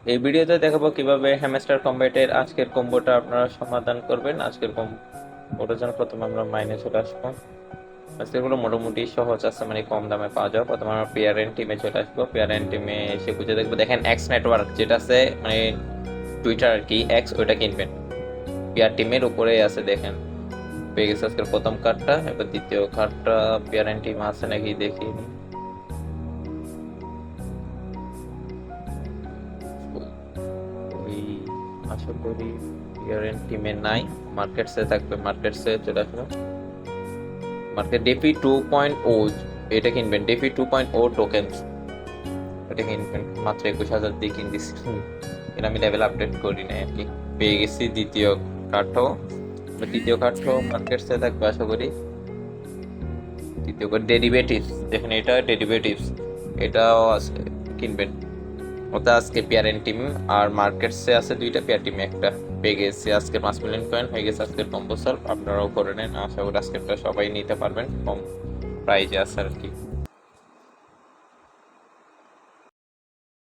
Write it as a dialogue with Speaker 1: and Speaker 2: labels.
Speaker 1: এই ভিডিওতে দেখাবো কিভাবে হ্যামস্টার কম্বাটের আজকের কম্বোটা আপনারা সমাধান করবেন। আজকের কম্বোটার জন্য প্রথমে আমরা মাইনে চলে আসবো। আজকের গুলো মোটামুটি সহজ আছে, মানে কম দামে পাওয়া যায়। প্রথমে আমরা পেয়ারেন্ট টিমে চলে আসবো। পেয়ারেন্ট টিমে এসে খুঁজে দেখবো, দেখেন এক্স নেটওয়ার্ক যেটা আছে, মানে টুইটার আর কি, এক্স, ওইটা কিনবেন। পেয়ার টিমের উপরে আছে, দেখেন পেয়ে গেছে আজকের প্রথম কার্ডটা। এবার দ্বিতীয় কার্ডটা পেয়ারেন্ট টিম আছে নাকি দেখি। ওই আশা করি পেয়ারেন্ট টিমে নাই, মার্কেটসে থাকবে। মার্কেটসে চলে আসলো। মার্কেট ডেফি 2.0, এটা কিনবেন। ডেফি 2.0 টোকেন্স, এটা কিনবেন মাত্র 21,000 দিয়ে কিনতেছি। এটা আমি লেভেল আপডেট করি নাই আর কি। পেয়ে গেছি দ্বিতীয় কার্ডও। দ্বিতীয় কার্ডও মার্কেটসে থাকবে আশা করি। দ্বিতীয় কার্ড ডেরিভেটিভস, দেখেন এটা ডেরিভেটিভস, এটাও আছে, কিনবেন। ওটা আজকে পেয়ারেন্ট টিম আর মার্কেটসে আছে দুইটা, পেয়ার টিমে একটা। পেয়ে গেছি আজকে 5 মিলিয়ন কয়েন হয়ে গেছে আজকের কম্বো সলভ। আপনারাও করে নেন, আশা করি আজকেরটা সবাই নিতে পারবেন, কম প্রাইজে আছে আর কি।